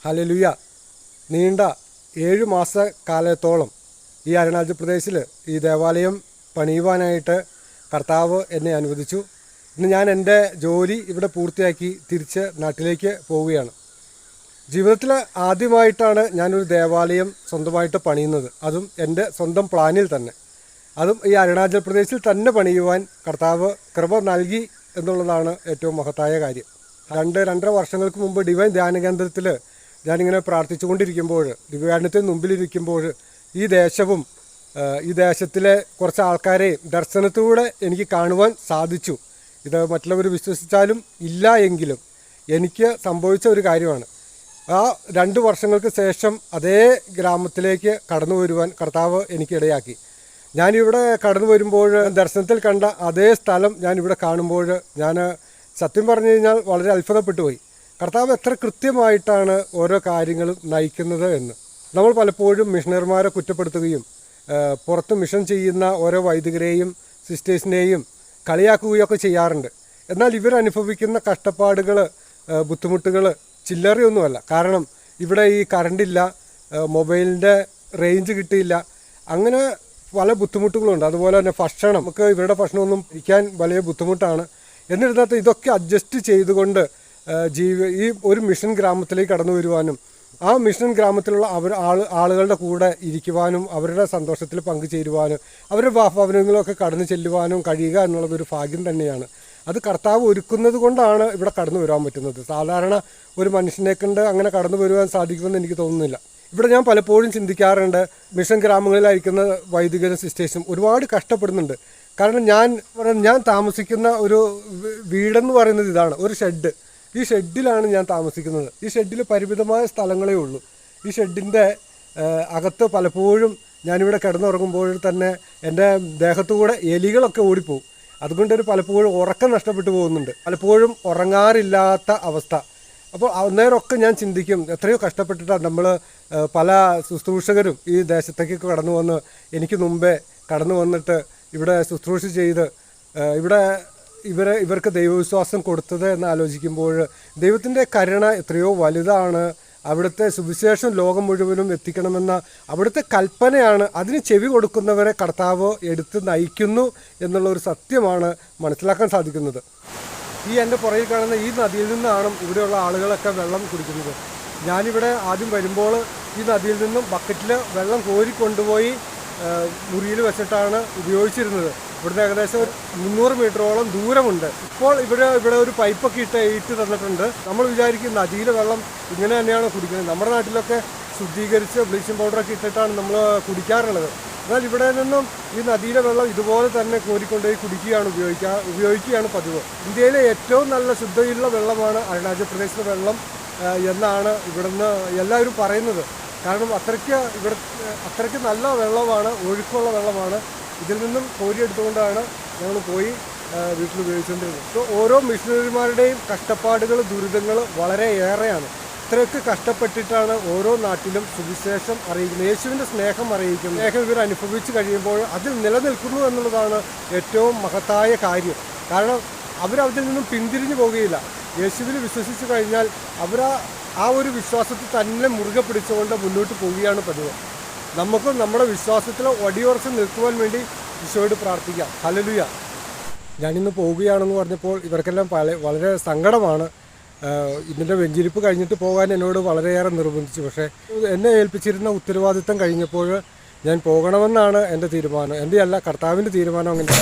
Hallelujah. നീണ്ട 7 മാസക്കാലത്തോളം ഈ അരുണാചൽ പ്രദേശിൽ ഈ ദേവാലയം പണിയുവാനായിട്ട് കർത്താവ് എന്നെ അനുവദിച്ചു. ഇന്ന് ഞാൻ എൻ്റെ ജോലി ഇവിടെ പൂർത്തിയാക്കി തിരിച്ച് നാട്ടിലേക്ക് പോവുകയാണ്. ജീവിതത്തിൽ ആദ്യമായിട്ടാണ് ഞാനൊരു ദേവാലയം സ്വന്തമായിട്ട് പണിയുന്നത്, അതും എൻ്റെ സ്വന്തം പ്ലാനിൽ തന്നെ. അതും ഈ അരുണാചൽ പ്രദേശിൽ തന്നെ പണിയുവാൻ കർത്താവ് കൃപ നൽകി എന്നുള്ളതാണ് ഏറ്റവും മഹത്തായ കാര്യം. 2-2.5 വർഷങ്ങൾക്ക് മുമ്പ് ഡിവൈൻ ധ്യാന കേന്ദ്രത്തിൽ ഞാനിങ്ങനെ പ്രാർത്ഥിച്ചുകൊണ്ടിരിക്കുമ്പോൾ, ദിവ്യാനത്തിന് മുമ്പിലിരിക്കുമ്പോൾ ഈ ദേശവും ഈ ദേശത്തിലെ കുറച്ച് ആൾക്കാരെ ദർശനത്തിലൂടെ എനിക്ക് കാണുവാൻ സാധിച്ചു. ഇത് മറ്റുള്ളവർ വിശ്വസിച്ചാലും ഇല്ല എങ്കിലും എനിക്ക് സംഭവിച്ച ഒരു കാര്യമാണ്. ആ 2 വർഷങ്ങൾക്ക് ശേഷം അതേ ഗ്രാമത്തിലേക്ക് കടന്നു വരുവാൻ കർത്താവ് എനിക്ക് ഇടയാക്കി. ഞാനിവിടെ കടന്നു വരുമ്പോൾ ദർശനത്തിൽ കണ്ട അതേ സ്ഥലം ഞാനിവിടെ കാണുമ്പോൾ ഞാൻ സത്യം പറഞ്ഞു കഴിഞ്ഞാൽ വളരെ അത്ഭുതപ്പെട്ടു പോയി. കർത്താവ് എത്ര കൃത്യമായിട്ടാണ് ഓരോ കാര്യങ്ങളും നയിക്കുന്നത് എന്ന്. നമ്മൾ പലപ്പോഴും മിഷണറിമാരെ കുറ്റപ്പെടുത്തുകയും പുറത്ത് മിഷൻ ചെയ്യുന്ന ഓരോ വൈദികരെയും സിസ്റ്റേഴ്സിനെയും കളിയാക്കുകയൊക്കെ ചെയ്യാറുണ്ട്. എന്നാൽ ഇവരനുഭവിക്കുന്ന കഷ്ടപ്പാടുകൾ, ബുദ്ധിമുട്ടുകൾ ചില്ലറയൊന്നുമല്ല. കാരണം ഇവിടെ ഈ കറണ്ടില്ല, മൊബൈലിൻ്റെ റേഞ്ച് കിട്ടിയില്ല, അങ്ങനെ പല ബുദ്ധിമുട്ടുകളുണ്ട്. അതുപോലെ തന്നെ ഭക്ഷണം, നമുക്ക് ഇവരുടെ ഭക്ഷണമൊന്നും ഇരിക്കാൻ വലിയ ബുദ്ധിമുട്ടാണ്. എന്നിരുന്നാലും ഇതൊക്കെ അഡ്ജസ്റ്റ് ചെയ്തുകൊണ്ട് ഈ ഒരു മിഷൻ ഗ്രാമത്തിലേക്ക് കടന്നു വരുവാനും ആ മിഷൻ ഗ്രാമത്തിലുള്ള ആളുകളുടെ കൂടെ ഇരിക്കുവാനും അവരുടെ സന്തോഷത്തിൽ പങ്കുചേരുവാനും അവരുടെ ഭവനങ്ങളൊക്കെ കടന്നു ചെല്ലുവാനും കഴിയുക എന്നുള്ളതൊരു ഭാഗ്യം തന്നെയാണ്. അത് കർത്താവ് ഒരുക്കുന്നത് കൊണ്ടാണ് ഇവിടെ കടന്നു വരാൻ പറ്റുന്നത്. സാധാരണ ഒരു മനുഷ്യനെ കൊണ്ട് അങ്ങനെ കടന്നു വരുവാൻ സാധിക്കുമെന്ന് എനിക്ക് തോന്നുന്നില്ല. ഇവിടെ ഞാൻ പലപ്പോഴും ചിന്തിക്കാറുണ്ട്, മിഷൻ ഗ്രാമങ്ങളിലായിരിക്കുന്ന വൈദികരും സിസ്റ്റേഴ്സും ഒരുപാട് കഷ്ടപ്പെടുന്നുണ്ട്. കാരണം ഞാൻ താമസിക്കുന്ന ഒരു വീടെന്ന് പറയുന്നത് ഇതാണ്, ഒരു ഷെഡ്. ഈ ഷെഡിലാണ് ഞാൻ താമസിക്കുന്നത്. ഈ ഷെഡിൽ പരിമിതമായ സ്ഥലങ്ങളേ ഉള്ളൂ. ഈ ഷെഡിൻ്റെ അകത്ത് പലപ്പോഴും ഞാനിവിടെ കിടന്നുറങ്ങുമ്പോൾ തന്നെ എൻ്റെ ദേഹത്തുകൂടെ എലികളൊക്കെ ഓടിപ്പോവും. അതുകൊണ്ടൊരു പലപ്പോഴും ഉറക്കം നഷ്ടപ്പെട്ടു പോകുന്നുണ്ട്, പലപ്പോഴും ഉറങ്ങാറില്ലാത്ത അവസ്ഥ. അപ്പോൾ അന്നേരമൊക്കെ ഞാൻ ചിന്തിക്കും, എത്രയോ കഷ്ടപ്പെട്ടിട്ടാണ് നമ്മൾ പല ശുശ്രൂഷകരും ഈ ദേശത്തേക്ക് കടന്നു വന്ന് എനിക്ക് മുമ്പേ കടന്നു വന്നിട്ട് ഇവിടെ ശുശ്രൂഷ ചെയ്ത് ഇവർക്ക് ദൈവവിശ്വാസം കൊടുത്തത് എന്ന് ആലോചിക്കുമ്പോൾ ദൈവത്തിൻ്റെ കരുണ എത്രയോ വലുതാണ്. അവിടുത്തെ സുവിശേഷം ലോകം മുഴുവനും എത്തിക്കണമെന്ന അവിടുത്തെ കൽപ്പനയാണ്. അതിന് ചെവി കൊടുക്കുന്നവരെ കർത്താവ് എടുത്ത് നയിക്കുന്നു എന്നുള്ള ഒരു സത്യമാണ് മനസ്സിലാക്കാൻ സാധിക്കുന്നത്. ഈ എൻ്റെ പുറകിൽ കാണുന്ന ഈ നദിയിൽ നിന്നാണ് ഇവിടെയുള്ള ആളുകളൊക്കെ വെള്ളം കുടിക്കുന്നത്. ഞാനിവിടെ ആദ്യം വരുമ്പോൾ ഈ നദിയിൽ നിന്നും ബക്കറ്റിൽ വെള്ളം കോരിക്കൊണ്ടുപോയി മുറിയിൽ വെച്ചിട്ടാണ് ഉപയോഗിച്ചിരുന്നത്. ഇവിടുന്ന് ഏകദേശം 300 മീറ്ററോളം ദൂരമുണ്ട്. ഇപ്പോൾ ഇവിടെ ഒരു പൈപ്പൊക്കെ ഇട്ട് തന്നിട്ടുണ്ട്. നമ്മൾ വിചാരിക്കും നദിയിലെ വെള്ളം ഇങ്ങനെ തന്നെയാണ് കുടിക്കുന്നത്. നമ്മുടെ നാട്ടിലൊക്കെ ശുദ്ധീകരിച്ച് ബ്ലീച്ചിങ് പൗഡറൊക്കെ ഇട്ടിട്ടാണ് നമ്മൾ കുടിക്കാറുള്ളത്. എന്നാൽ ഇവിടെ നിന്നും ഈ നദിയിലെ വെള്ളം ഇതുപോലെ തന്നെ കോരിക്കൊണ്ടുപോയി ഉപയോഗിക്കുകയാണ് പതിവ്. ഇന്ത്യയിലെ ഏറ്റവും നല്ല ശുദ്ധിയുള്ള വെള്ളമാണ് അരുണാചൽ പ്രദേശിലെ വെള്ളം എന്നാണ് ഇവിടുന്ന് എല്ലാവരും പറയുന്നത്. കാരണം അത്രയ്ക്ക് നല്ല വെള്ളമാണ്, ഒഴുക്കുള്ള വെള്ളമാണ്. ഇതിൽ നിന്നും കോരിയെടുത്തുകൊണ്ടാണ് ഞങ്ങൾ പോയി വീട്ടിൽ ഉപയോഗിച്ചുകൊണ്ടിരുന്നത്. അപ്പോൾ ഓരോ മിഷണറിമാരുടെയും കഷ്ടപ്പാടുകൾ, ദുരിതങ്ങൾ വളരെ ഏറെയാണ്. ഇത്രയൊക്കെ കഷ്ടപ്പെട്ടിട്ടാണ് ഓരോ നാട്ടിലും സുവിശേഷം അറിയിക്കുന്നത്, യേശുവിൻ്റെ സ്നേഹം അറിയിക്കുന്നത്. സ്നേഹം ഇവർ അനുഭവിച്ച് കഴിയുമ്പോൾ അതിൽ നിലനിൽക്കുന്നു എന്നുള്ളതാണ് ഏറ്റവും മഹത്തായ കാര്യം. കാരണം അവരതിൽ നിന്നും പിന്തിരിഞ്ഞു പോകുകയില്ല. യേശുവിൽ വിശ്വസിച്ച് കഴിഞ്ഞാൽ ആ ഒരു വിശ്വാസത്തിൽ തന്നെ മുറുകെ പിടിച്ചുകൊണ്ട് മുന്നോട്ട് പോവുകയാണ് പതിവ്. നമുക്കും നമ്മുടെ വിശ്വാസത്തിൽ ഒടിയുറച്ച് നിൽക്കുവാൻ വേണ്ടി ഈശോയോട് പ്രാർത്ഥിക്കാം. ഹല്ലേലൂയ. ഞാനിന്ന് പോവുകയാണെന്ന് പറഞ്ഞപ്പോൾ ഇവർക്കെല്ലാം വളരെ സങ്കടമാണ്. ഇതിൻ്റെ വെഞ്ചിരിപ്പ് കഴിഞ്ഞിട്ട് പോകാൻ എന്നോട് വളരെയേറെ നിർബന്ധിച്ചു. പക്ഷേ എന്നെ ഏൽപ്പിച്ചിരുന്ന ഉത്തരവാദിത്തം കഴിഞ്ഞപ്പോൾ ഞാൻ പോകണമെന്നാണ് എൻ്റെ തീരുമാനം. എൻ്റെ അല്ല, കർത്താവിൻ്റെ തീരുമാനം അങ്ങനെ.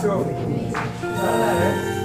Все.